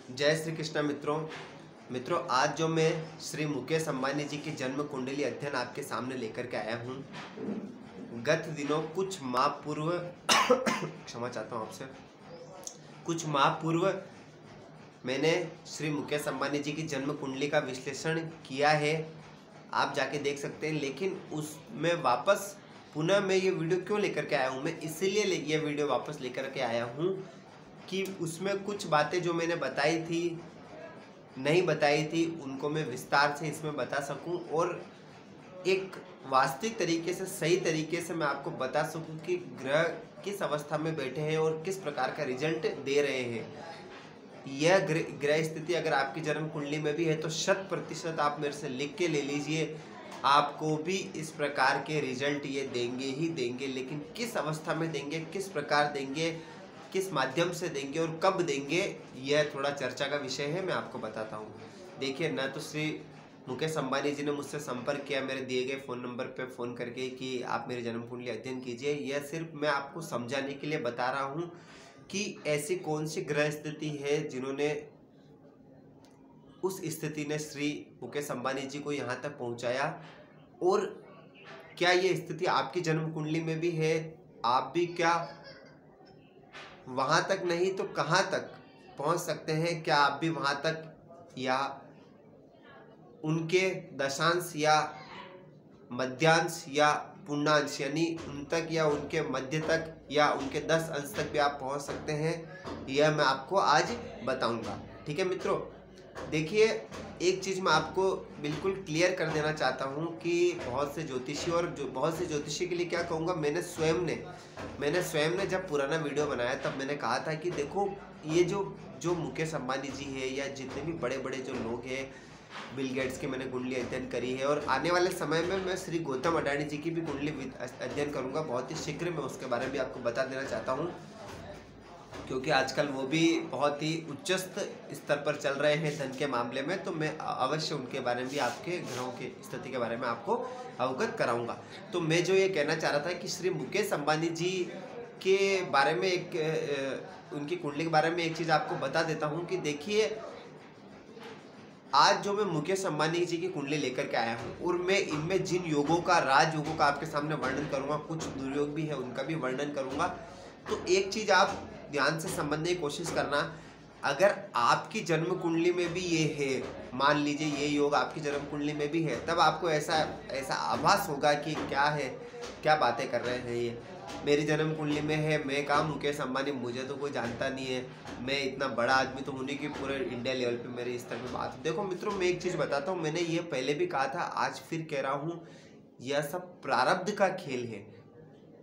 जय श्री कृष्ण मित्रों आज जो मैं श्री मुकेश अंबानी जी की जन्म कुंडली अध्ययन आपके सामने लेकर के आया हूँ। गत दिनों कुछ माह पूर्व क्षमा चाहता हूँ आपसे, कुछ माह पूर्व मैंने श्री मुकेश अंबानी जी की जन्म कुंडली का विश्लेषण किया है, आप जाके देख सकते हैं। लेकिन उसमें वापस पुनः मैं ये वीडियो क्यों लेकर के आया हूँ, मैं इसीलिए ये वीडियो वापस लेकर के आया हूँ कि उसमें कुछ बातें जो मैंने बताई थी नहीं बताई थी उनको मैं विस्तार से इसमें बता सकूं और एक वास्तविक तरीके से सही तरीके से मैं आपको बता सकूं कि ग्रह किस अवस्था में बैठे हैं और किस प्रकार का रिजल्ट दे रहे हैं। यह ग्रह स्थिति अगर आपकी जन्म कुंडली में भी है तो 100% आप मेरे से लिख के ले लीजिए, आपको भी इस प्रकार के रिजल्ट ये देंगे ही देंगे। लेकिन किस अवस्था में देंगे, किस प्रकार देंगे, किस माध्यम से देंगे और कब देंगे, यह थोड़ा चर्चा का विषय है, मैं आपको बताता हूँ। देखिए, न तो श्री मुकेश अंबानी जी ने मुझसे संपर्क किया मेरे दिए गए फ़ोन नंबर पर फ़ोन करके कि आप मेरी जन्म कुंडली अध्ययन कीजिए। यह सिर्फ मैं आपको समझाने के लिए बता रहा हूँ कि ऐसी कौन सी ग्रह स्थिति है जिन्होंने उस स्थिति ने श्री मुकेश अंबानी जी को यहाँ तक पहुँचाया, और क्या ये स्थिति आपकी जन्म कुंडली में भी है। आप भी क्या वहाँ तक नहीं तो कहाँ तक पहुँच सकते हैं, क्या आप भी वहाँ तक या उनके दशांश या मध्यांश या पूर्णांश यानी उन तक या उनके मध्य तक या उनके 10 अंश तक भी आप पहुंच सकते हैं, यह मैं आपको आज बताऊंगा। ठीक है मित्रों, देखिए एक चीज़ मैं आपको बिल्कुल क्लियर कर देना चाहता हूं कि बहुत से ज्योतिषी और बहुत से ज्योतिषी के लिए क्या कहूँगा, मैंने स्वयं ने जब पुराना वीडियो बनाया तब मैंने कहा था कि देखो ये जो मुकेश अंबानी जी है या जितने भी बड़े बड़े जो लोग हैं, बिल गेट्स की मैंने कुंडली अध्ययन करी है और आने वाले समय में मैं श्री गौतम अडानी जी की भी कुंडली अध्ययन करूंगा। बहुत ही शीघ्र मैं उसके बारे में भी आपको बता देना चाहता हूं, क्योंकि आजकल वो भी बहुत ही उच्च स्तर पर चल रहे हैं धन के मामले में, तो मैं अवश्य उनके बारे में भी आपके ग्रहों की स्थिति के बारे में आपको अवगत कराऊँगा। तो मैं जो ये कहना चाह रहा था कि श्री मुकेश अंबानी जी के बारे में उनकी कुंडली के बारे में एक चीज़ आपको बता देता हूँ कि देखिए, आज जो मैं मुकेश अंबानी जी की कुंडली लेकर के आया हूँ और मैं इनमें जिन योगों का, राजयोगों का आपके सामने वर्णन करूँगा, कुछ दुर्योग भी है उनका भी वर्णन करूँगा। तो एक चीज़ आप ध्यान से समझने की कोशिश करना, अगर आपकी जन्म कुंडली में भी ये है, मान लीजिए ये योग आपकी जन्म कुंडली में भी है, तब आपको ऐसा आभास होगा कि क्या है, क्या बातें कर रहे हैं ये। मेरी जन्म कुंडली में है, मैं कहा मुकेश अंबानी, मुझे तो कोई जानता नहीं है, मैं इतना बड़ा आदमी तो होने की पूरे इंडिया लेवल पे मेरे इस तरह की बात। देखो मित्रों, मैं एक चीज़ बताता हूँ, मैंने ये पहले भी कहा था, आज फिर कह रहा हूँ, यह सब प्रारब्ध का खेल है।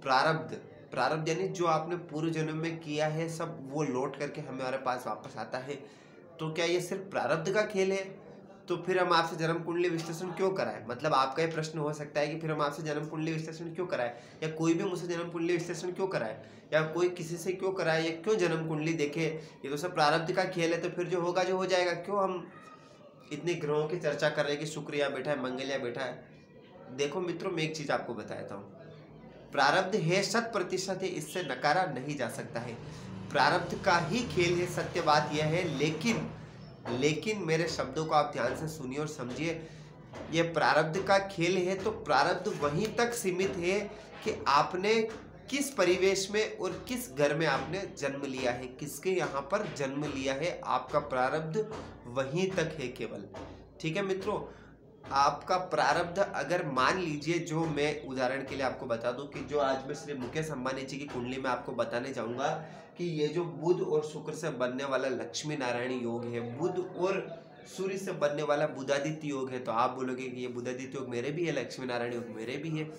प्रारब्ध यानी जो आपने पूर्व जन्म में किया है सब वो लौट करके हमारे पास वापस आता है। तो क्या ये सिर्फ प्रारब्ध का खेल है? तो फिर हम आपसे जन्म कुंडली विश्लेषण क्यों कराएं? मतलब आपका ये प्रश्न हो सकता है कि फिर हम आपसे जन्म कुंडली विश्लेषण क्यों कराएं, या कोई भी मुझसे जन्म कुंडली विश्लेषण क्यों कराए, या कोई किसी से क्यों कराए, या क्यों जन्म कुंडली देखे, ये तो सब प्रारब्ध का खेल है, तो फिर जो होगा जो हो जाएगा। क्यों हम इतने ग्रहों की चर्चा कर रहे हैं कि शुक्र यहाँ बैठा है, मंगल यहाँ बैठा है। देखो मित्रों, मैं एक चीज़ आपको बताता हूँ, प्रारब्ध है, 100% है, इससे नकारा नहीं जा सकता है, प्रारब्ध का ही खेल है, सत्य बात यह है। लेकिन मेरे शब्दों को आप ध्यान से सुनिए और समझिए, ये प्रारब्ध का खेल है तो प्रारब्ध वहीं तक सीमित है कि आपने किस परिवेश में और किस घर में आपने जन्म लिया है, किसके यहाँ पर जन्म लिया है, आपका प्रारब्ध वहीं तक है केवल। ठीक है मित्रों, आपका प्रारब्ध, अगर मान लीजिए, जो मैं उदाहरण के लिए आपको बता दूं कि जो आज मैं श्री मुकेश अंबानी जी की कुंडली में आपको बताने जाऊंगा कि ये जो बुध और शुक्र से बनने वाला लक्ष्मी नारायण योग है, बुध और सूर्य से बनने वाला बुधादित्य योग है, तो आप बोलोगे कि ये बुधादित्य योग मेरे भी है, लक्ष्मी नारायण योग मेरे भी है।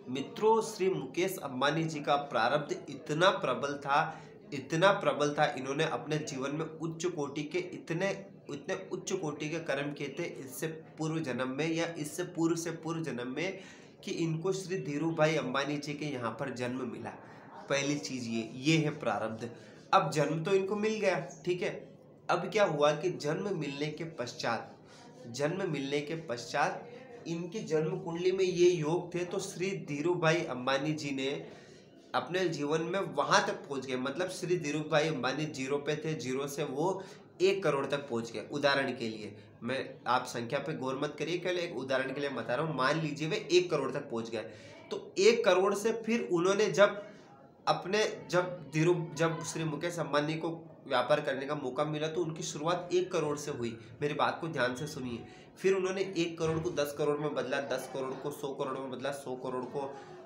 मित्रों, श्री मुकेश अंबानी जी का प्रारब्ध इतना प्रबल था, इन्होंने अपने जीवन में उच्च कोटि के इतने उच्च कोटि के कर्म किए थे इससे पूर्व जन्म में या इससे पूर्व जन्म में, कि इनको श्री धीरू भाई अंबानी जी के यहाँ पर जन्म मिला। पहली चीज ये है प्रारब्ध। अब जन्म तो इनको मिल गया, ठीक है। अब क्या हुआ कि जन्म मिलने के पश्चात इनकी जन्म कुंडली में ये योग थे, तो श्री धीरू भाई अंबानी जी ने अपने जीवन में वहां तक पहुंच गए। मतलब श्री धीरू भाई अंबानी जीरो पे थे, जीरो से वो 1 करोड़ तक पहुंच गए। उदाहरण के लिए मैं, आप संख्या पे गौर मत करिए, केवल एक उदाहरण के लिए बता रहा हूँ। मान लीजिए वे 1 करोड़ तक पहुंच गए, तो 1 करोड़ से फिर उन्होंने जब श्री मुकेश अंबानी को व्यापार करने का मौका मिला तो उनकी शुरुआत 1 करोड़ से हुई। मेरी बात को ध्यान से सुनिए। फिर उन्होंने 1 करोड़ को 10 करोड़ में बदला, 10 करोड़ को 100 करोड़ में बदला, 100 करोड़ को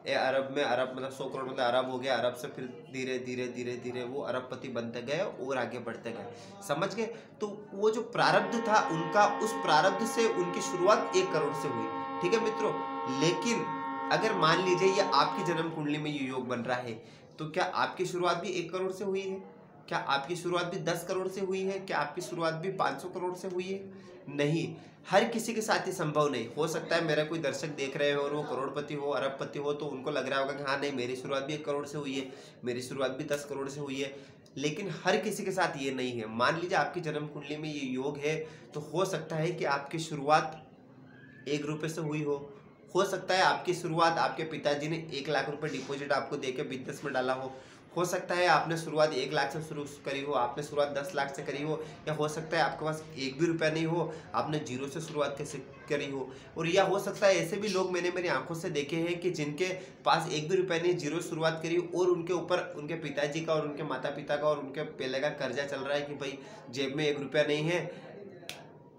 अरब में, अरब मतलब 100 करोड़ मतलब अरब हो गया, अरब से फिर धीरे धीरे धीरे धीरे वो अरबपति बनते गए और आगे बढ़ते गए। समझ गए? तो वो जो प्रारब्ध था उनका, उस प्रारब्ध से उनकी शुरुआत 1 करोड़ से हुई। ठीक है मित्रों। लेकिन अगर मान लीजिए ये आपकी जन्म कुंडली में ये योग बन रहा है, तो क्या आपकी शुरुआत भी 1 करोड़ से हुई है? क्या आपकी शुरुआत भी 10 करोड़ से हुई है? क्या आपकी शुरुआत भी 500 करोड़ से हुई है? नहीं, हर किसी के साथ ही संभव नहीं हो सकता है। मेरा कोई दर्शक देख रहे हो और वो करोड़पति हो, अरबपति हो, तो उनको लग रहा होगा कि हाँ नहीं, मेरी शुरुआत भी 1 करोड़ से हुई है, मेरी शुरुआत भी 10 करोड़ से हुई है। लेकिन हर किसी के साथ ये नहीं है। मान लीजिए आपकी जन्म कुंडली में ये योग है, तो हो सकता है कि आपकी शुरुआत 1 रुपये से हुई हो सकता है आपकी शुरुआत आपके पिताजी ने 1 लाख रुपए डिपॉजिट आपको देके बिजनेस में डाला हो सकता है आपने शुरुआत 1 लाख से शुरू करी हो, आपने शुरुआत 10 लाख से करी हो, या हो सकता है आपके पास 1 भी रुपया नहीं हो, आपने जीरो से शुरुआत कैसे करी हो। और या हो सकता है ऐसे भी लोग मैंने मेरी आंखों से देखे हैं कि जिनके पास 1 भी रुपया नहीं, जीरो शुरुआत करी और उनके ऊपर उनके पिताजी का और उनके माता पिता का और उनके पहले का कर्जा चल रहा है कि भाई जेब में 1 रुपया नहीं है,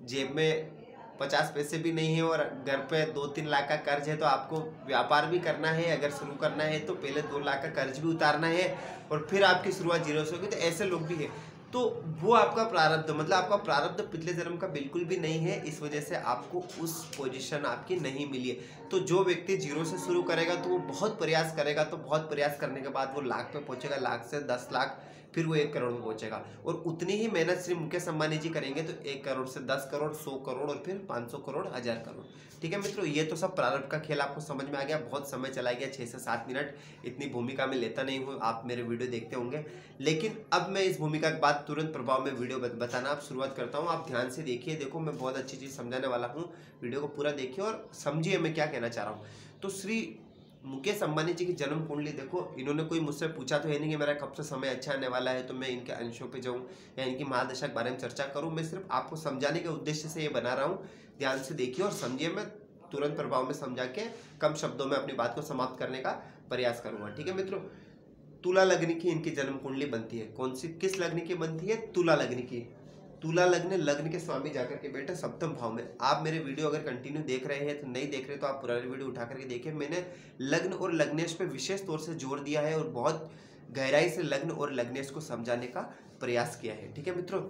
जेब में 50 पैसे भी नहीं है और घर पे 2-3 लाख का कर्ज है। तो आपको व्यापार भी करना है, अगर शुरू करना है तो पहले 2 लाख का कर्ज भी उतारना है और फिर आपकी शुरुआत जीरो से होगी। तो ऐसे लोग भी है। तो वो आपका प्रारब्ध, मतलब आपका प्रारब्ध पिछले जन्म का बिल्कुल भी नहीं है, इस वजह से आपको उस पोजीशन आपकी नहीं मिली है। तो जो व्यक्ति जीरो से शुरू करेगा तो वो बहुत प्रयास करेगा, तो बहुत प्रयास करने के बाद वो लाख पे पहुंचेगा, लाख से 10 लाख, फिर वो 1 करोड़ में पहुंचेगा। और उतनी ही मेहनत श्री मुकेश अंबानी जी करेंगे तो 1 करोड़ से 10 करोड़, 100 करोड़ और फिर 500 करोड़, 1000 करोड़। ठीक है मित्रों, ये तो सब प्रारंभ का खेल आपको समझ में आ गया। बहुत समय चला गया, 6 से 7 मिनट, इतनी भूमिका में लेता नहीं हूँ, आप मेरे वीडियो देखते होंगे। लेकिन अब मैं इस भूमिका के बाद तुरंत प्रभाव में वीडियो बताना आप शुरुआत करता हूँ। आप ध्यान से देखिए, देखो मैं बहुत अच्छी चीज़ समझाने वाला हूँ। वीडियो को पूरा देखिए और समझिए मैं क्या कहना चाह रहा हूँ। तो श्री मुकेश अंबानी जी की जन्म कुंडली देखो। इन्होंने कोई मुझसे पूछा तो है नहीं कि मेरा कब से समय अच्छा आने वाला है तो मैं इनके अंशों पे जाऊं या इनकी महादशा के बारे में चर्चा करूं। मैं सिर्फ आपको समझाने के उद्देश्य से ये बना रहा हूं। ध्यान से देखिए और समझिए। मैं तुरंत प्रभाव में समझा के कम शब्दों में अपनी बात को समाप्त करने का प्रयास करूंगा। ठीक है मित्रों, तुला लग्न की इनकी जन्म कुंडली बनती है। कौन सी, किस लग्न की बनती है? तुला लग्न की। तुला लग्न, लग्न के स्वामी जाकर के बैठे सप्तम भाव में। आप मेरे वीडियो अगर कंटिन्यू देख रहे हैं तो नहीं देख रहे तो आप पुरानी वीडियो उठा करके देखिए। मैंने लग्न और लग्नेश पे विशेष तौर से जोर दिया है और बहुत गहराई से लग्न और लग्नेश को समझाने का प्रयास किया है। ठीक है मित्रों,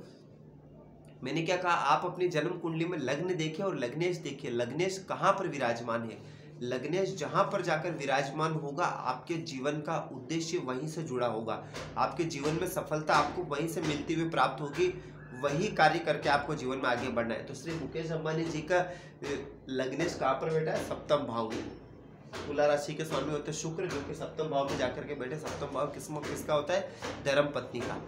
मैंने क्या कहा, आप अपनी जन्म कुंडली में लग्न देखिए और लग्नेश देखिए। लग्नेश कहाँ पर विराजमान है? लग्नेश जहां पर जाकर विराजमान होगा आपके जीवन का उद्देश्य वहीं से जुड़ा होगा। आपके जीवन में सफलता आपको वहीं से मिलती हुई प्राप्त होगी। वही कार्य करके आपको जीवन में आगे बढ़ना है। तो श्री मुकेश अंबानी जी का लग्नेश कहाँ पर बैठा है? सप्तम भाव में। तुला राशि के स्वामी होते हैं शुक्र, जो कि सप्तम भाव में जाकर के बैठे। सप्तम भाव किसका होता है? धर्म पत्नी का।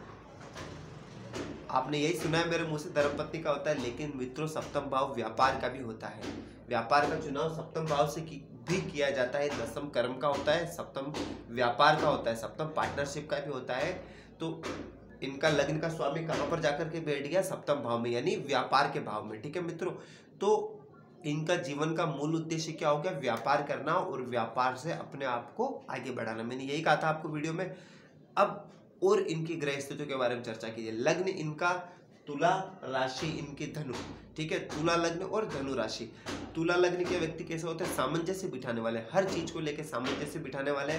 आपने यही सुना है मेरे मुंह से, धर्म पत्नी का होता है। लेकिन मित्रों, सप्तम भाव व्यापार का भी होता है। व्यापार का चुनाव सप्तम भाव से भी किया जाता है। दसम कर्म का होता है, सप्तम व्यापार का होता है, सप्तम पार्टनरशिप का भी होता है। तो इनका लग्न का स्वामी कहाँ पर जाकर के बैठ गया? सप्तम भाव में, यानी व्यापार के भाव में। ठीक है मित्रों, तो इनका जीवन का मूल उद्देश्य क्या हो गया? व्यापार करना और व्यापार से अपने आप को आगे बढ़ाना। मैंने यही कहा था आपको वीडियो में। अब और इनकी ग्रह स्थितियों के बारे में चर्चा कीजिए। लग्न इनका तुला, राशि इनकी धनु। ठीक है, तुला लग्न और धनु राशि। तुला लग्न के व्यक्ति कैसे होते हैं? सामंजस्य बिठाने वाले, हर चीज को लेकर सामंजस्य बिठाने वाले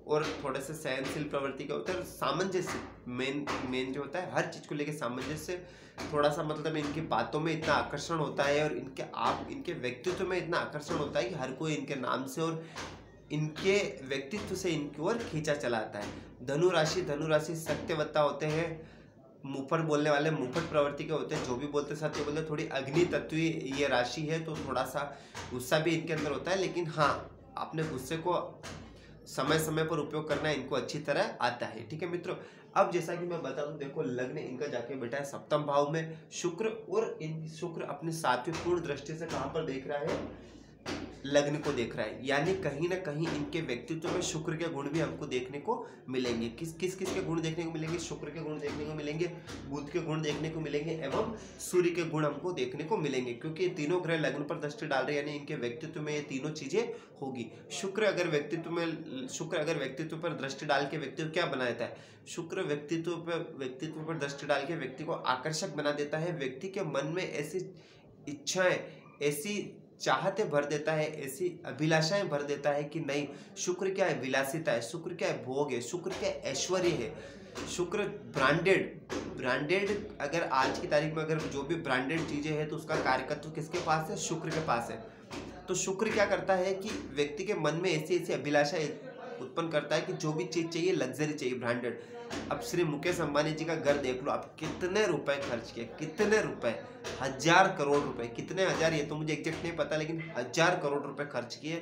और थोड़े से सहनशील प्रवृत्ति के होते हैं। सामंजस्य मेन जो होता है, हर चीज को लेकर सामंजस्य। थोड़ा सा मतलब इनकी बातों में इतना आकर्षण होता है और इनके व्यक्तित्व में इतना आकर्षण होता है कि हर कोई इनके नाम से और इनके व्यक्तित्व से इनकी ओर खींचा चला आता है। धनु राशि सत्यवत्ता होते हैं, मुफट बोलने वाले, मुफट प्रवृत्ति के होते हैं। जो भी बोलते सत्य बोलते। थोड़ी अग्नि तत्वी ये राशि है, तो थोड़ा सा गुस्सा भी इनके अंदर होता है। लेकिन हाँ, अपने गुस्से को समय समय पर उपयोग करना इनको अच्छी तरह आता है। ठीक है मित्रों, अब जैसा कि मैं बता दूं, देखो लग्न इनका जाके बैठा है सप्तम भाव में शुक्र, और शुक्र अपनी 7वीं पूर्ण दृष्टि से कहां पर देख रहा है? लग्न को देख रहा है, यानी कहीं ना कहीं इनके व्यक्तित्व में शुक्र के गुण भी हमको देखने को मिलेंगे। किस के गुण देखने को मिलेंगे? शुक्र के गुण देखने को मिलेंगे, बुध के गुण देखने को मिलेंगे एवं सूर्य के गुण हमको देखने को मिलेंगे, क्योंकि ये तीनों ग्रह लग्न पर दृष्टि डाल रहे हैं, यानी इनके व्यक्तित्व में ये तीनों चीजें होगी। शुक्र अगर व्यक्तित्व पर दृष्टि डाल के व्यक्ति को क्या बना देता है? शुक्र व्यक्तित्व पर दृष्टि डाल के व्यक्ति को आकर्षक बना देता है। व्यक्ति के मन में ऐसी इच्छाएं, ऐसी चाहते भर देता है, ऐसी अभिलाषाएं भर देता है कि नहीं, शुक्र क्या है? विलासिता है। शुक्र क्या है? भोग है। शुक्र क्या है? ऐश्वर्य है। शुक्र ब्रांडेड अगर आज की तारीख में अगर जो भी ब्रांडेड चीजें हैं तो उसका कार्यकत्व किसके पास है? शुक्र के पास है। तो शुक्र क्या करता है कि व्यक्ति के मन में ऐसी ऐसी अभिलाषा उत्पन्न करता है कि जो भी चीज चाहिए, लग्जरी चाहिए, ब्रांडेड। अब श्री मुकेश अंबानी जी का घर देख लो, आप कितने रुपए खर्च किए, कितने रुपए, 1000 करोड़ रुपए, कितने हजार ये तो मुझे एग्जैक्ट नहीं पता, लेकिन 1000 करोड़ रुपए खर्च किए,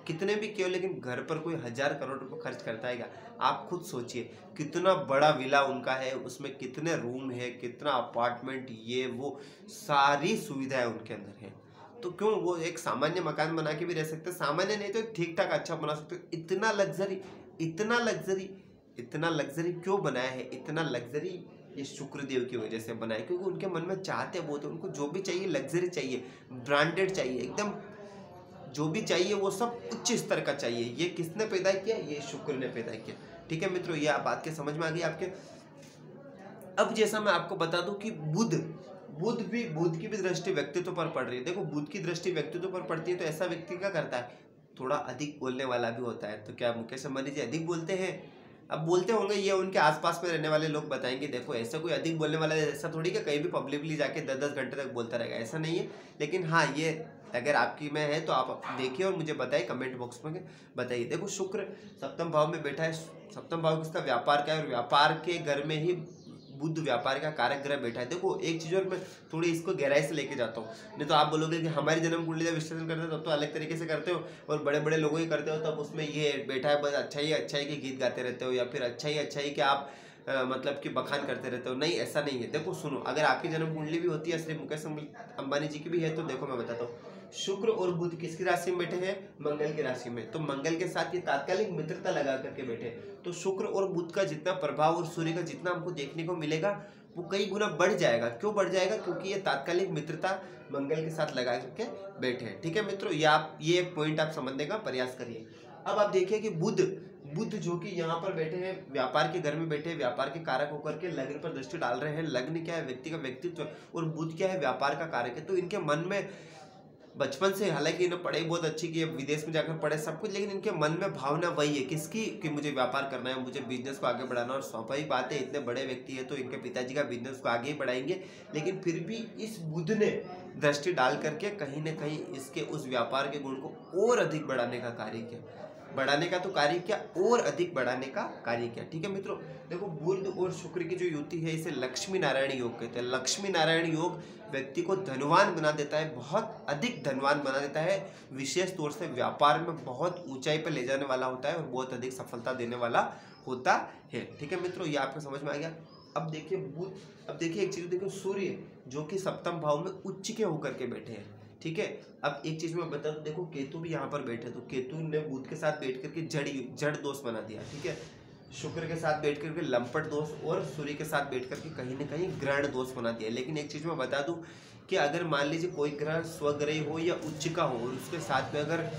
कितने भी किए, लेकिन घर पर कोई 1000 करोड़ रुपए खर्च करता है क्या? आप खुद सोचिए, कितना बड़ा विला उनका है, उसमें कितने रूम है, कितना अपार्टमेंट, ये वो सारी सुविधाएं उनके अंदर है। तो क्यों वो एक सामान्य मकान बना के भी रह सकते, सामान्य नहीं तो ठीक ठाक अच्छा बना सकते। इतना लग्जरी क्यों बनाया है? इतना लग्जरी ये शुक्रदेव की वजह से बनाया, क्योंकि उनके मन में चाहते बहुत है, उनको जो भी चाहिए लग्जरी चाहिए, ब्रांडेड चाहिए, एकदम जो भी चाहिए वो सब उच्च स्तर का चाहिए। ये किसने पैदा किया? ये शुक्र ने पैदा किया। ठीक है मित्रों, ये आप बात के समझ में आ गई आपके। अब जैसा मैं आपको बता दूं कि बुध की भी दृष्टि व्यक्तित्व पर पड़ रही है। देखो, बुध की दृष्टि व्यक्तित्व पर पड़ती है तो ऐसा व्यक्ति क्या करता है? थोड़ा अधिक बोलने वाला भी होता है। तो क्या मुकेश अंबानी जी अधिक बोलते हैं? अब बोलते होंगे, ये उनके आसपास में रहने वाले लोग बताएंगे। देखो, ऐसा कोई अधिक बोलने वाला ऐसा थोड़ी कि कहीं भी पब्लिकली जाके 10-10 घंटे तक बोलता रहेगा, ऐसा नहीं है। लेकिन हाँ, ये अगर आपकी में है तो आप देखिए और मुझे बताइए, कमेंट बॉक्स में बताइए। देखो, शुक्र सप्तम भाव में बैठा है। सप्तम भाव किसका? व्यापार का है, और व्यापार के घर में ही बुध व्यापार का कारक ग्रह बैठा है। देखो, एक चीज और मैं थोड़ी इसको गहराई से लेके जाता हूँ, नहीं तो आप बोलोगे कि हमारी जन्म कुंडली जब विश्लेषण करते हो तब तो अलग तरीके से करते हो और बड़े बड़े लोगों ही करते हो, तब उसमें ये बैठा है बस अच्छाई के गीत गाते रहते हो, या फिर अच्छाई के आप मतलब कि बखान करते रहते हो। नहीं, ऐसा नहीं है। देखो सुनो, अगर आपकी जन्म कुंडली भी होती है, श्री मुकेश अंबानी जी की भी है, तो देखो मैं बताता हूँ। शुक्र और बुध किसकी राशि में बैठे हैं? मंगल की राशि में। तो मंगल के साथ ये तात्कालिक मित्रता लगा करके बैठे। तो शुक्र और बुध का जितना प्रभाव और सूर्य का जितना हमको देखने को मिलेगा वो कई गुना बढ़ जाएगा। क्यों बढ़ जाएगा? क्योंकि ये तात्कालिक मित्रता मंगल के साथ लगा करके बैठे हैं। ठीक है मित्रों, ये एक पॉइंट आप समझने का प्रयास करिए। अब आप देखिए कि बुध जो कि यहाँ पर बैठे हैं, व्यापार के घर में बैठे हैं, व्यापार के कारक होकर के लग्न पर दृष्टि डाल रहे हैं। लग्न क्या है? व्यक्ति का व्यक्तित्व, और बुध क्या है? व्यापार का कारक है। तो इनके मन में बचपन से, हालांकि इन्हें पढ़ाई बहुत अच्छी की है, विदेश में जाकर पढ़े सब कुछ, लेकिन इनके मन में भावना वही है किसकी? कि मुझे व्यापार करना है, मुझे बिजनेस को आगे बढ़ाना। और स्वाभाविक बात है, इतने बड़े व्यक्ति है तो इनके पिताजी का बिजनेस को आगे ही बढ़ाएंगे। लेकिन फिर भी इस बुध ने दृष्टि डाल करके कहीं ना कहीं इसके उस व्यापार के गुण को और अधिक बढ़ाने का कार्य किया। बढ़ाने का तो कार्य किया, और अधिक बढ़ाने का कार्य किया। ठीक है मित्रों, देखो, बुध और शुक्र की जो युति है इसे लक्ष्मी नारायण योग कहते हैं। लक्ष्मी नारायण योग व्यक्ति को धनवान बना देता है, बहुत अधिक धनवान बना देता है। विशेष तौर से व्यापार में बहुत ऊंचाई पर ले जाने वाला होता है और बहुत अधिक सफलता देने वाला होता है। ठीक है मित्रों, ये आपको समझ में आ गया। अब देखिए अब देखिए एक चीज देखो, सूर्य जो कि सप्तम भाव में उच्च के होकर के बैठे हैं। ठीक है, अब एक चीज मैं बता दूं, देखो केतु भी यहाँ पर बैठे, तो केतु ने बुध के साथ बैठ करके जड़ दोष बना दिया। ठीक है, शुक्र के साथ बैठ करके लंपट दोष, और सूर्य के साथ बैठ करके कहीं ना कहीं ग्रहण दोष बना दिया। लेकिन एक चीज मैं बता दूं कि अगर मान लीजिए कोई ग्रह स्वग्रही हो या उच्च का हो, और उसके साथ में अगर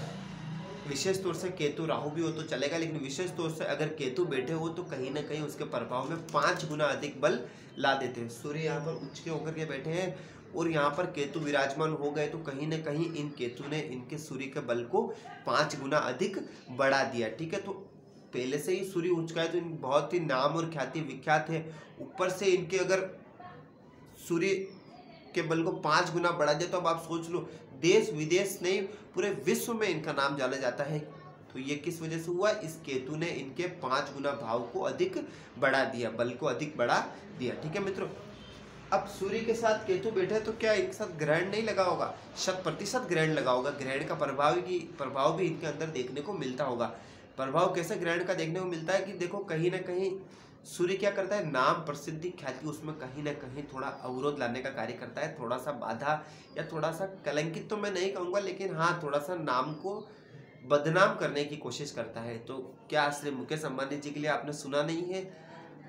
विशेष तौर से केतु राहु भी हो तो चलेगा, लेकिन विशेष तौर से अगर केतु बैठे हो तो कहीं ना कहीं उसके प्रभाव में 5 गुना अधिक बल ला देते हैं। सूर्य यहाँ पर उच्च के होकर के बैठे हैं और यहाँ पर केतु विराजमान हो गए, तो कहीं ना कहीं इन केतु ने इनके सूर्य के बल को 5 गुना अधिक बढ़ा दिया। ठीक है, तो पहले से ही सूर्य उच्च का है तो इन बहुत ही नाम और ख्याति विख्यात है। ऊपर से इनके अगर सूर्य के बल को 5 गुना बढ़ा दिया, तो अब आप सोच लो, देश विदेश नहीं पूरे विश्व में इनका नाम जाना जाता है। तो ये किस वजह से हुआ? इस केतु ने इनके 5 गुना भाव को अधिक बढ़ा दिया, बल को अधिक बढ़ा दिया। ठीक है मित्रों, अब सूर्य के साथ केतु बैठे तो क्या एक साथ ग्रहण नहीं लगा होगा? 100% ग्रहण लगा होगा। ग्रहण का प्रभाव भी इनके अंदर देखने को मिलता होगा। प्रभाव कैसे ग्रहण का देखने को मिलता है कि देखो, कहीं ना कहीं सूर्य क्या करता है, नाम, प्रसिद्धि, ख्याति, उसमें कहीं ना कहीं थोड़ा अवरोध लाने का कार्य करता है, थोड़ा सा बाधा या थोड़ा सा कलंकित तो मैं नहीं कहूँगा, लेकिन हाँ थोड़ा सा नाम को बदनाम करने की कोशिश करता है। तो क्या श्री मुकेश अंबानी जी के लिए आपने सुना नहीं है,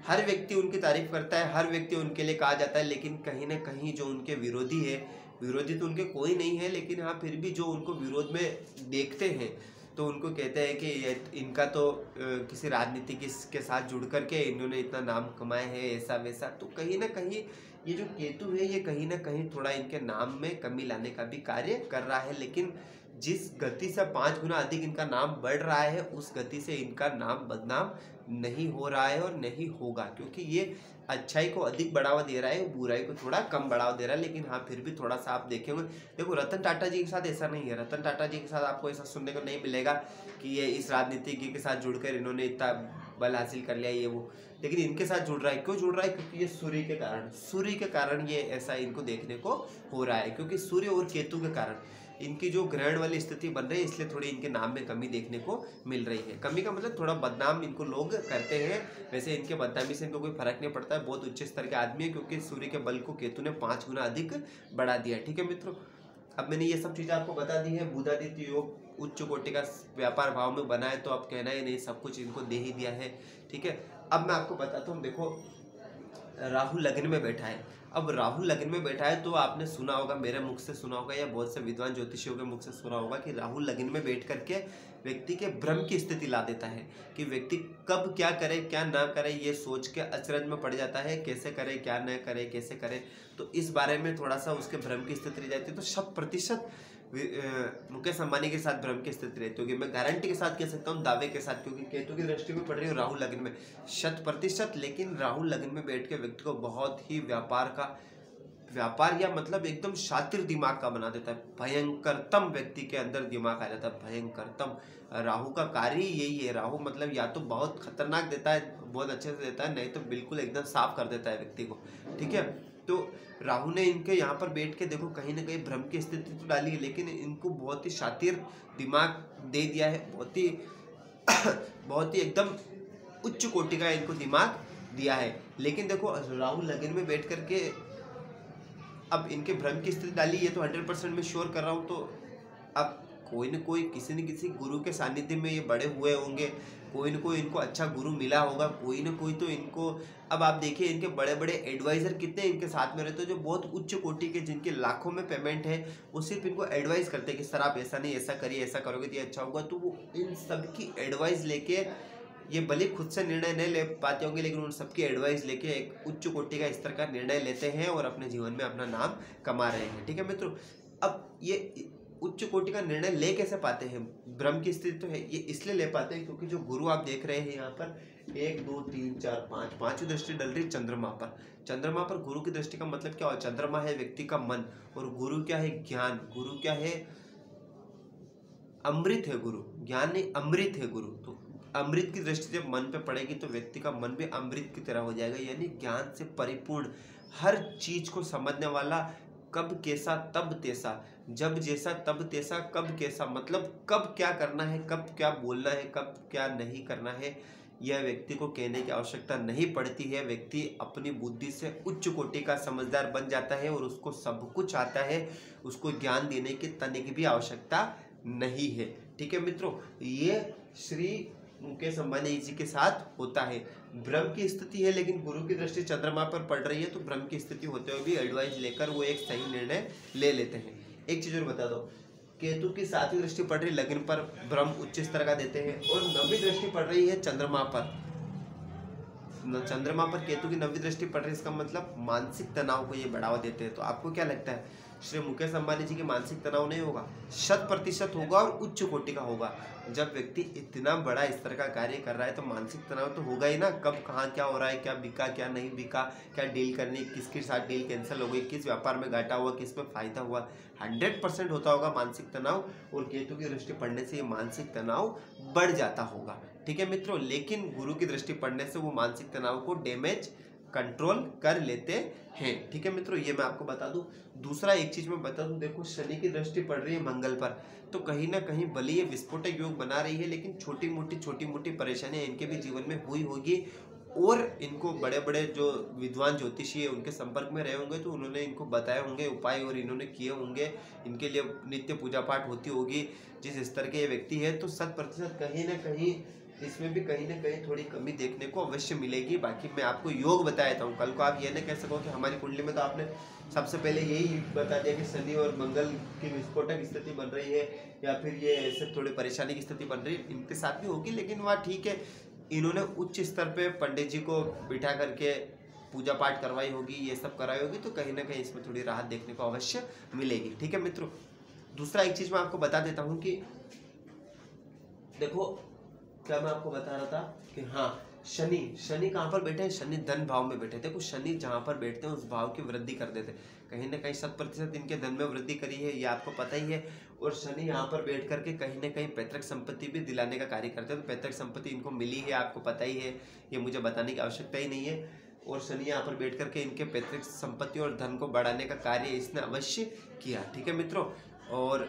हर व्यक्ति उनकी तारीफ करता है, हर व्यक्ति उनके लिए कहा जाता है, लेकिन कहीं ना कहीं जो उनके विरोधी है, विरोधी तो उनके कोई नहीं है, लेकिन हाँ फिर भी जो उनको विरोध में देखते हैं तो उनको कहते हैं कि इनका तो किसी राजनीति के साथ जुड़ करके इन्होंने इतना नाम कमाया है, ऐसा वैसा। तो कहीं ना कहीं ये जो केतु है ये कहीं ना कहीं थोड़ा इनके नाम में कमी लाने का भी कार्य कर रहा है, लेकिन जिस गति से 5 गुना अधिक इनका नाम बढ़ रहा है उस गति से इनका नाम बदनाम नहीं हो रहा है और नहीं होगा, क्योंकि ये अच्छाई को अधिक बढ़ावा दे रहा है, बुराई को थोड़ा कम बढ़ावा दे रहा है। लेकिन हाँ फिर भी थोड़ा सा आप देखेंगे, देखो रतन टाटा जी के साथ ऐसा नहीं है, रतन टाटा जी के साथ आपको ऐसा सुनने को नहीं मिलेगा कि ये इस राजनीतिज्ञ के साथ जुड़कर इन्होंने इतना बल हासिल कर लिया ये वो, लेकिन इनके साथ जुड़ रहा है। क्यों जुड़ रहा है? क्योंकि ये सूर्य के कारण ये ऐसा इनको देखने को हो रहा है, क्योंकि सूर्य और केतु के कारण इनकी जो ग्रहण वाली स्थिति बन रही है, इसलिए थोड़ी इनके नाम में कमी देखने को मिल रही है। कमी का मतलब थोड़ा बदनाम इनको लोग करते हैं, वैसे इनके बदनामी से इनको कोई फर्क नहीं पड़ता है, बहुत उच्च स्तर के आदमी है, क्योंकि सूर्य के बल को केतु ने 5 गुना अधिक बढ़ा दिया है। ठीक है मित्रों, अब मैंने ये सब चीज़ें आपको बता दी है। बुधादित्य योग उच्च कोटि का व्यापार भाव में बना है, तो अब कहना ही नहीं, सब कुछ इनको दे ही दिया है। ठीक है, अब मैं आपको बताता हूँ, देखो राहु लग्न में बैठा है। अब राहु लग्न में बैठा है तो आपने सुना होगा, मेरे मुख से सुना होगा या बहुत से विद्वान ज्योतिषियों के मुख से सुना होगा कि राहु लग्न में बैठ करके व्यक्ति के भ्रम की स्थिति ला देता है, कि व्यक्ति कब क्या करे क्या ना करे ये सोच के अचरज में पड़ जाता है, कैसे करे क्या न करे कैसे करे। तो इस बारे में थोड़ा सा उसके भ्रम की स्थिति रह जाती है। तो 100% मुकेश अंबानी के साथ भ्रम की स्थिति रहती होगी, मैं गारंटी के साथ कह सकता हूँ, दावे के साथ, क्योंकि केतु की दृष्टि में पड़ रही है राहु लग्न में 100%। लेकिन राहु लग्न में बैठ के व्यक्ति को बहुत ही व्यापार या मतलब एकदम शातिर दिमाग का बना देता है, भयंकरतम व्यक्ति के अंदर दिमाग आ जाता है, भयंकरतम। राहु का कार्य यही है, राहु मतलब या तो बहुत खतरनाक देता है, बहुत अच्छे से देता है, नहीं तो बिल्कुल एकदम साफ कर देता है व्यक्ति को। ठीक है, तो राहु ने इनके यहाँ पर बैठ के देखो कहीं ना कहीं भ्रम की स्थिति तो डाली है, लेकिन इनको बहुत ही शातिर दिमाग दे दिया है, बहुत ही एकदम उच्च कोटि का इनको दिमाग दिया है। लेकिन देखो राहु लग्न में बैठ करके अब इनके भ्रम की स्थिति डाली, ये तो 100% मैं श्योर कर रहा हूँ। तो अब कोई न कोई किसी न किसी गुरु के सानिध्य में ये बड़े हुए होंगे, कोई न कोई इनको अच्छा गुरु मिला होगा, कोई न कोई तो इनको, अब आप देखिए इनके बड़े बड़े एडवाइज़र कितने इनके साथ में रहते हैं, जो बहुत उच्च कोटि के, जिनके लाखों में पेमेंट है, वो सिर्फ इनको एडवाइस करते हैं कि सर आप ऐसा नहीं ऐसा करिए, ऐसा करोगे तो ये अच्छा होगा। तो वो इन सबकी एडवाइस लेके, ये भले खुद से निर्णय नहीं ले पाते होंगे, लेकिन उन सबकी एडवाइस लेके एक उच्च कोटि का स्तर का निर्णय लेते हैं और अपने जीवन में अपना नाम कमा रहे हैं। ठीक है मित्रों, अब ये उच्च कोटि का निर्णय ले कैसे पाते हैं? भ्रम की स्थिति तो है, ये इसलिए ले पाते हैं क्योंकि जो गुरु आप देख रहे हैं यहाँ पर 1 2 3 4 5 पांचवी दृष्टि डल रही चंद्रमा पर। चंद्रमा पर गुरु की दृष्टि का मतलब क्या हो? चंद्रमा है व्यक्ति का मन, और गुरु क्या है? ज्ञान। गुरु क्या है? अमृत है गुरु, ज्ञान नहीं अमृत है गुरु। तो अमृत की दृष्टि जब मन पे पड़ेगी तो व्यक्ति का मन भी अमृत की तरह हो जाएगा, यानी ज्ञान से परिपूर्ण, हर चीज को समझने वाला, कब कैसा तब तैसा, जब जैसा तब तैसा, कब कैसा मतलब कब क्या करना है, कब क्या बोलना है, कब क्या नहीं करना है, यह व्यक्ति को कहने की आवश्यकता नहीं पड़ती है। व्यक्ति अपनी बुद्धि से उच्च कोटि का समझदार बन जाता है और उसको सब कुछ आता है, उसको ज्ञान देने की तनिक भी आवश्यकता नहीं है। ठीक है मित्रों, ये श्री मुकेश अंबानी जी के साथ होता है। भ्रम की स्थिति है, लेकिन गुरु की दृष्टि चंद्रमा पर पड़ रही है, तो भ्रम की स्थिति होते हुए भी एडवाइस लेकर वो एक सही निर्णय ले लेते हैं। एक चीज और बता दो, केतु की 7वीं दृष्टि पड़ रही लग्न पर, भ्रम उच्च स्तर का देते हैं, और 9वीं दृष्टि पड़ रही है चंद्रमा पर। चंद्रमा पर केतु की 9वीं दृष्टि पड़ रही है, इसका मतलब मानसिक तनाव को ये बढ़ावा देते हैं। तो आपको क्या लगता है, श्री मुकेश अंबानी जी के मानसिक तनाव नहीं होगा? 100% होगा, और उच्च कोटि का होगा। जब व्यक्ति इतना बड़ा स्तर का कार्य कर रहा है तो मानसिक तनाव तो होगा ही ना। कब कहाँ क्या हो रहा है, क्या बिका क्या नहीं बिका, क्या डील करनी, किसके साथ डील कैंसिल हो गई, किस व्यापार में घाटा हुआ, किस में फायदा हुआ, 100% होता होगा मानसिक तनाव। और केतु की दृष्टि पड़ने से ये मानसिक तनाव बढ़ जाता होगा। ठीक है मित्रों, लेकिन गुरु की दृष्टि पड़ने से वो मानसिक तनाव को डैमेज कंट्रोल कर लेते हैं। ठीक है मित्रों, ये मैं आपको बता दूं। दूसरा एक चीज मैं बता दूं, देखो शनि की दृष्टि पड़ रही है मंगल पर, तो कहीं ना कहीं भले ये विस्फोटक योग बना रही है, लेकिन छोटी मोटी परेशानियां इनके भी जीवन में हुई होगी। और इनको बड़े बड़े जो विद्वान ज्योतिषी है उनके संपर्क में रहे होंगे तो उन्होंने इनको बताए होंगे उपाय और इन्होंने किए होंगे, इनके लिए नित्य पूजा पाठ होती होगी। जिस स्तर के ये व्यक्ति है तो 100% कहीं ना कहीं इसमें भी कहीं ना कहीं थोड़ी कमी देखने को अवश्य मिलेगी। बाकी मैं आपको योग बता देता हूँ, कल को आप ये ना कह सको कि हमारी कुंडली में तो आपने सबसे पहले यही बता दिया कि शनि और मंगल की विस्फोटक स्थिति बन रही है या फिर ये ऐसे थोड़ी परेशानी की स्थिति बन रही है, इनके साथ भी होगी। लेकिन वह ठीक है, इन्होंने उच्च स्तर पे पंडित जी को बिठा करके पूजा पाठ करवाई होगी, ये सब कराई होगी, तो कहीं ना कहीं इसमें थोड़ी राहत देखने को अवश्य मिलेगी। ठीक है मित्रों, दूसरा एक चीज मैं आपको बता देता हूँ कि देखो क्या मैं आपको बता रहा था कि हाँ, शनि कहाँ पर बैठे हैं? शनि धन भाव में बैठे। देखो शनि जहाँ पर बैठते हैं उस भाव की वृद्धि कर देते, कहीं ना कहीं 100% इनके धन में वृद्धि करी है, ये आपको पता ही है। और शनि यहाँ पर बैठ करके कहीं ना कहीं पैतृक संपत्ति भी दिलाने का कार्य करते हैं, तो पैतृक संपत्ति इनको मिली है, आपको पता ही है, ये मुझे बताने की आवश्यकता ही नहीं है। और शनि यहाँ पर बैठ करके इनके पैतृक संपत्ति और धन को बढ़ाने का कार्य इसने अवश्य किया। ठीक है मित्रों, और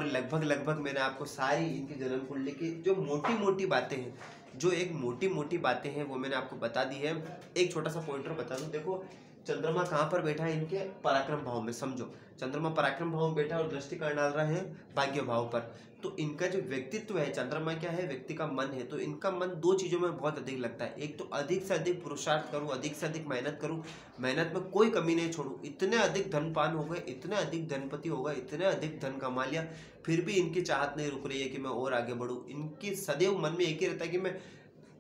लगभग मैंने आपको सारी इनकी जन्म कुंडली की जो मोटी मोटी बातें हैं, जो एक मोटी मोटी बातें हैं वो मैंने आपको बता दी है। एक छोटा सा पॉइंटर बता दूं, देखो चंद्रमा कहाँ पर बैठा है? इनके पराक्रम भाव में। समझो, चंद्रमा पराक्रम भाव में बैठा है और दृष्टि कहाँ डाल रहा है? भाग्य भाव पर। तो इनका जो व्यक्तित्व है, चंद्रमा क्या है? व्यक्ति का मन है। तो इनका मन दो चीजों में बहुत अधिक लगता है, एक तो अधिक से अधिक पुरुषार्थ करूँ, अधिक से अधिक मेहनत करूँ, मेहनत में कोई कमी नहीं छोड़ू। इतने अधिक धनपान हो गए, इतने अधिक धनपति हो गए, इतने अधिक धन कमा लिया, फिर भी इनकी चाहत नहीं रुक रही है कि मैं और आगे बढ़ूँ। इनकी सदैव मन में एक ही रहता है कि मैं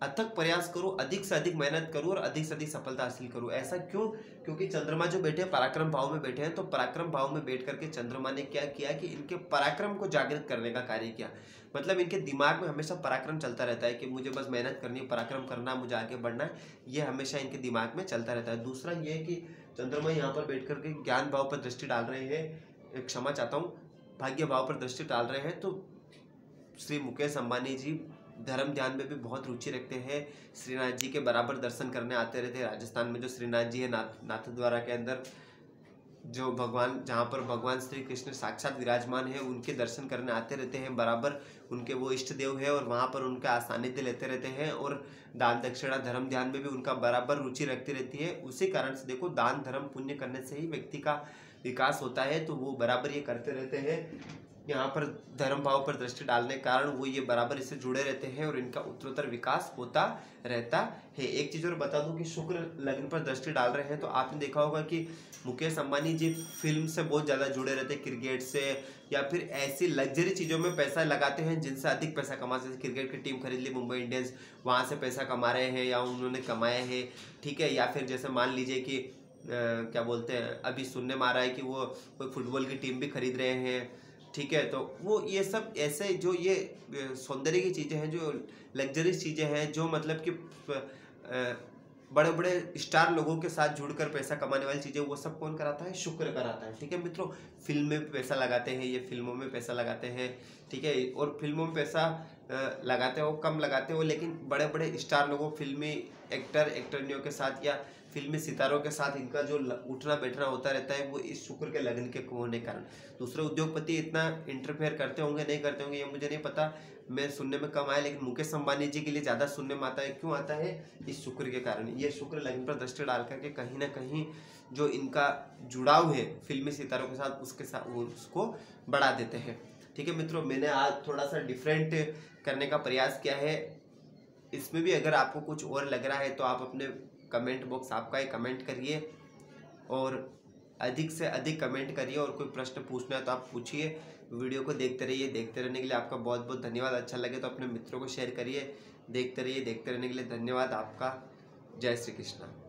अथक प्रयास करूं, अधिक से अधिक मेहनत करूं और अधिक से अधिक सफलता हासिल करूं। ऐसा क्यों? क्योंकि चंद्रमा जो बैठे हैं पराक्रम भाव में बैठे हैं, तो पराक्रम भाव में बैठ करके चंद्रमा ने क्या किया कि इनके पराक्रम को जागृत करने का कार्य किया। मतलब इनके दिमाग में हमेशा पराक्रम चलता रहता है कि मुझे बस मेहनत करनी है, पराक्रम करना, मुझे आगे बढ़ना है, ये हमेशा इनके दिमाग में चलता रहता है। दूसरा ये कि चंद्रमा यहाँ पर बैठ करके ज्ञान भाव पर दृष्टि डाल रहे हैं, क्षमा चाहता हूँ, भाग्य भाव पर दृष्टि डाल रहे हैं। तो श्री मुकेश अंबानी जी धर्म ध्यान में भी बहुत रुचि रखते हैं, श्रीनाथ जी के बराबर दर्शन करने आते रहते हैं। राजस्थान में जो श्रीनाथ जी है, नाथद्वारा के अंदर जो भगवान, जहाँ पर भगवान श्री कृष्ण साक्षात विराजमान है, उनके दर्शन करने आते रहते हैं बराबर। उनके वो इष्ट देव है और वहाँ पर उनका सानिध्य लेते रहते हैं। और दान दक्षिणा धर्म ध्यान में भी उनका बराबर रुचि रखती रहती है। उसी कारण से देखो, दान धर्म पुण्य करने से ही व्यक्ति का विकास होता है, तो वो बराबर ये करते रहते हैं। यहाँ पर धर्म भाव पर दृष्टि डालने के कारण वो ये बराबर इससे जुड़े रहते हैं और इनका उत्तरोत्तर विकास होता रहता है। एक चीज और बता दूं कि शुक्र लग्न पर दृष्टि डाल रहे हैं, तो आपने देखा होगा कि मुकेश अंबानी जी फिल्म से बहुत ज़्यादा जुड़े रहते हैं, क्रिकेट से, या फिर ऐसी लग्जरी चीज़ों में पैसा लगाते हैं जिनसे अधिक पैसा कमा सकते। क्रिकेट की टीम खरीद ली मुंबई इंडियंस, वहाँ से पैसा कमा रहे हैं या उन्होंने कमाया है, ठीक है। या फिर जैसे मान लीजिए कि क्या बोलते हैं, अभी सुनने में आ रहा है कि वो कोई फुटबॉल की टीम भी खरीद रहे हैं, ठीक है। तो वो ये सब ऐसे जो ये सौंदर्य की चीज़ें हैं, जो लग्जरीज चीज़ें हैं, जो मतलब कि बड़े बड़े स्टार लोगों के साथ जुड़कर पैसा कमाने वाली चीज़ें, वो सब कौन कराता है? शुक्र कराता है, ठीक है मित्रों। फिल्म में पैसा लगाते हैं, ये फिल्मों में पैसा लगाते हैं, ठीक है। और फिल्मों में पैसा लगाते हो, कम लगाते हो, लेकिन बड़े बड़े स्टार लोगों, फिल्मी एक्टर एक्टरनियों के साथ या फिल्मी सितारों के साथ इनका जो उठना बैठना होता रहता है, वो इस शुक्र के लगन के होने के कारण। दूसरे उद्योगपति इतना इंटरफेयर करते होंगे, नहीं करते होंगे, ये मुझे नहीं पता, मैं सुनने में कम आया, लेकिन मुकेश अंबानी जी के लिए ज़्यादा सुनने में आता है। क्यों आता है? इस शुक्र के कारण। ये शुक्र लगन पर दृष्टि डाल करके कहीं ना कहीं जो इनका जुड़ाव है फिल्मी सितारों के साथ, उसके साथ उसको बढ़ा देते हैं, ठीक है मित्रों। मैंने आज थोड़ा सा डिफरेंट करने का प्रयास किया है। इसमें भी अगर आपको कुछ और लग रहा है तो आप अपने कमेंट बॉक्स आपका ही कमेंट करिए, और अधिक से अधिक कमेंट करिए, और कोई प्रश्न पूछना है तो आप पूछिए। वीडियो को देखते रहिए, देखते रहने के लिए आपका बहुत बहुत धन्यवाद। अच्छा लगे तो अपने मित्रों को शेयर करिए। देखते रहिए, देखते रहने के लिए धन्यवाद आपका। जय श्री कृष्ण।